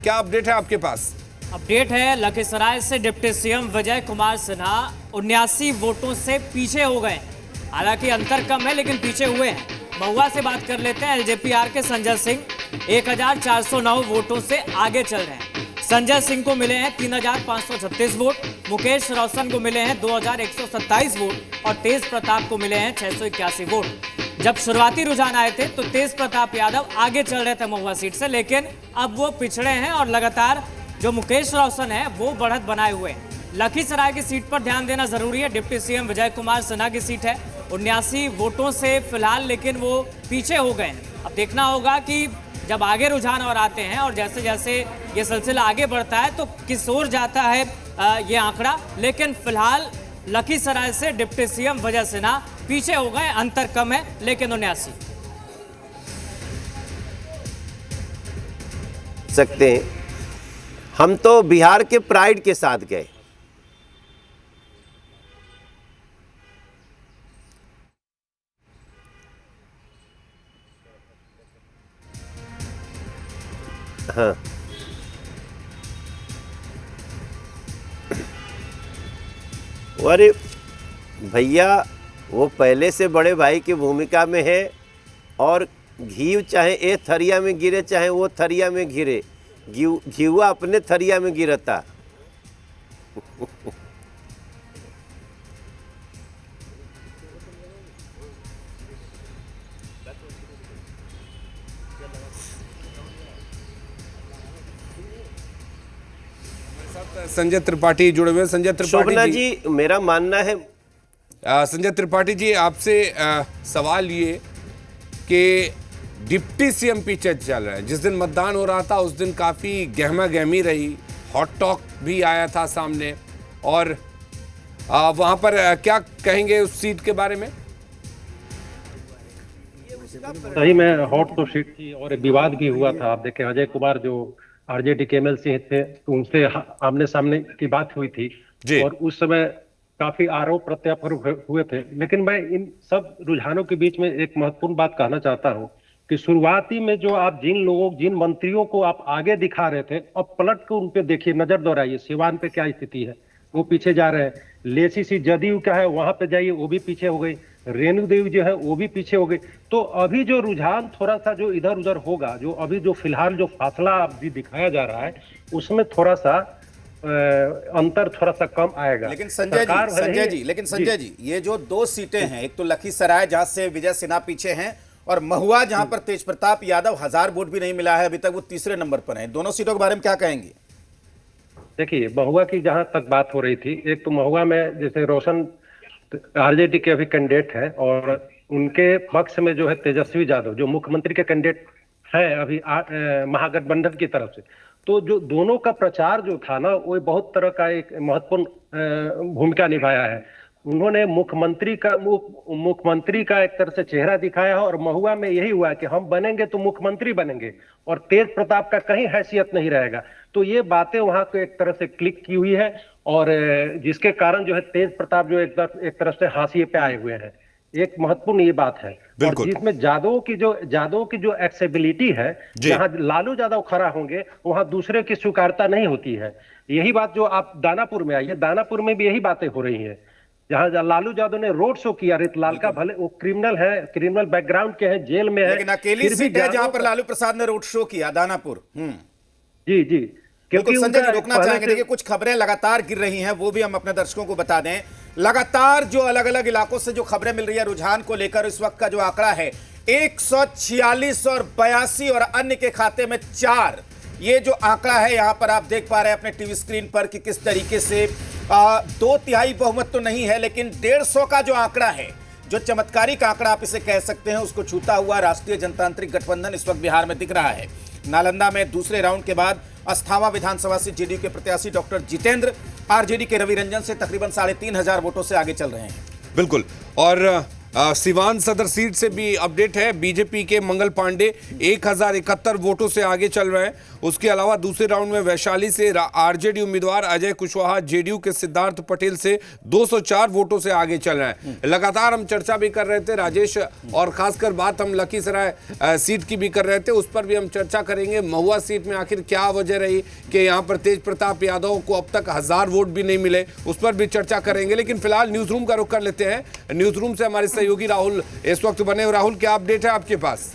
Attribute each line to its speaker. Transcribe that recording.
Speaker 1: क्या अपडेट है आपके पास?
Speaker 2: अपडेट है, लखीसराय से डिप्टी सीएम विजय कुमार सिन्हा 79 वोटों से पीछे हो गए। हालांकि अंतर कम है लेकिन पीछे हुए हैं। महुआ से बात कर लेते हैं। एलजेपीआर के संजय सिंह 1409 वोटों से आगे चल रहे हैं। संजय सिंह को मिले हैं 3536 वोट, मुकेश रोशन को मिले हैं 2127 वोट और तेज प्रताप को मिले हैं 681 वोट। जब शुरुआती रुझान आए थे तो तेज प्रताप यादव आगे चल रहे थे महुआ सीट से, लेकिन अब वो पिछड़े हैं और लगातार जो मुकेश रोशन है वो बढ़त बनाए हुए हैं। लखीसराय की सीट पर ध्यान देना जरूरी है। डिप्टी सीएम विजय कुमार सिन्हा की सीट है 79 वोटों से फिलहाल, लेकिन वो पीछे हो गए हैं। अब देखना होगा कि जब आगे रुझान और आते हैं और जैसे जैसे ये सिलसिला आगे बढ़ता है तो किस ओर जाता है ये आंकड़ा। लेकिन फिलहाल लखीसराय से डिप्टी सीएम विजय सिन्हा पीछे हो गए, अंतर कम है लेकिन 79
Speaker 3: सकते हैं। हम तो बिहार के प्राइड के साथ गए। हाँ, अरे भैया वो पहले से बड़े भाई की भूमिका में है और घी चाहे ए थरिया में गिरे चाहे वो थरिया में गिरे, घीवा अपने थरिया में गिरता।
Speaker 1: संजय त्रिपाठी जुड़े हुए। संजय
Speaker 3: शोभना
Speaker 1: त्रिपाठी
Speaker 3: जी, मेरा मानना है
Speaker 1: संजय त्रिपाठी जी आपसे सवाल ये कि डिप्टी सीएम पीछे चल रहा है। जिस दिन मतदान हो रहा था उस दिन काफी गहमा गहमी रही, हॉट टॉक भी आया था सामने, और वहां पर क्या कहेंगे उस सीट के बारे में?
Speaker 4: सही में हॉट तो सीट थी और विवाद भी हुआ था। आप देखें, अजय कुमार जो आरजेडी के एमएलसी थे तो उनसे आमने सामने की बात हुई थी और उस समय काफी आरोप प्रत्यारोप हुए थे। लेकिन मैं इन सब रुझानों के बीच में एक महत्वपूर्ण बात कहना चाहता हूं कि शुरुआती में जो आप जिन मंत्रियों को आप आगे दिखा रहे थे, अब पलट कर उन पे देखिए, नजर दौड़ाइए, सिवान पे क्या स्थिति है, वो पीछे जा रहे हैं। लेसी सी जदयू क्या है वहां पे जाइए, वो भी पीछे हो गई। रेणु देवी जो है वो भी पीछे हो गई। तो अभी जो रुझान थोड़ा सा जो इधर उधर होगा, जो अभी जो फिलहाल जो फासला अभी दिखाया जा रहा है उसमें थोड़ा सा अंतर थोड़ा सा कम आएगा।
Speaker 5: लेकिन संजय जी ये जो दो सीटें हैं, एक तो लखीसराय जहां से विजय सिन्हा पीछे हैं और महुआ जहां पर तेज प्रताप यादव 1000 वोट भी नहीं मिला है अभी तक, वो तीसरे नंबर पर है। दोनों सीटों के बारे में क्या कहेंगे?
Speaker 4: देखिए, महुआ की जहां तक बात हो रही थी, एक तो महुआ में जैसे रोशन आरजेडी के अभी कैंडिडेट है और उनके पक्ष में जो है तेजस्वी यादव जो मुख्यमंत्री के कैंडिडेट है अभी महागठबंधन की तरफ से, तो जो दोनों का प्रचार जो था ना वो बहुत तरह का एक महत्वपूर्ण भूमिका निभाया है। उन्होंने मुख्यमंत्री का एक तरह से चेहरा दिखाया है और महुआ में यही हुआ है कि हम बनेंगे तो मुख्यमंत्री बनेंगे और तेज प्रताप का कहीं हैसियत नहीं रहेगा। तो ये बातें वहां को एक तरह से क्लिक की हुई है और जिसके कारण जो है तेज प्रताप जो एक तरफ से हाशिए पे आए हुए हैं। एक महत्वपूर्ण ये बात है। और जिसमें यादव की जो एक्सेबिलिटी है, जहां लालू यादव खड़ा होंगे वहां दूसरे की स्वीकारता नहीं होती है। यही बात जो आप दानापुर में आई है, दानापुर में भी यही बातें हो रही है। जहां लालू यादव ने रोड शो किया, रितलाल का, भले वो क्रिमिनल है, क्रिमिनल बैकग्राउंड के हैं, जेल में है,
Speaker 5: लेकिन अकेली सीट है जहां पर लालू प्रसाद ने रोड शो किया, दानापुर।
Speaker 4: जी
Speaker 5: क्योंकि संजय जी रोकना चाहेंगे, देखिए कुछ खबरें लगातार गिर रही हैं, वो भी हम अपने दर्शकों को बता दें। लगातार जो अलग अलग इलाकों से जो खबरें मिल रही है रुझान को लेकर, इस वक्त का जो आंकड़ा है 146 और 82 और अन्य के खाते में 4, ये जो आंकड़ा है यहां पर आप देख पा रहे हैं अपने टीवी स्क्रीन पर कि किस तरीके से 2/3 बहुमत तो नहीं है लेकिन 150 का जो आंकड़ा है, जो चमत्कारिक आंकड़ा आप इसे कह सकते हैं, उसको छूता हुआ राष्ट्रीय जनतांत्रिक गठबंधन इस वक्त बिहार में दिख रहा है। नालंदा में दूसरे राउंड के बाद अस्थावा विधानसभा से जेडीयू के प्रत्याशी डॉक्टर जितेंद्र आरजेडी के रवि रंजन से तकरीबन 3500 वोटों से आगे चल रहे हैं।
Speaker 1: बिल्कुल। और सिवान सदर सीट से भी अपडेट है। बीजेपी के मंगल पांडे 1071 वोटों से आगे चल रहे हैं। उसके अलावा दूसरे राउंड में वैशाली से आरजेडी उम्मीदवार अजय कुशवाहा जेडीयू के सिद्धार्थ पटेल से 204 वोटों से आगे चल रहे हैं। लगातार हम चर्चा भी कर रहे थे राजेश, और खासकर बात हम लखीसराय सीट की भी कर रहे थे, उस पर भी हम चर्चा करेंगे। महुआ सीट में आखिर क्या वजह रही कि यहाँ पर तेज प्रताप यादव को अब तक 1000 वोट भी नहीं मिले, उस पर भी चर्चा करेंगे। लेकिन फिलहाल न्यूज रूम का रुख कर लेते हैं। न्यूज रूम से हमारे सहयोगी राहुल इस वक्त बने। राहुल, क्या अपडेट है आपके पास?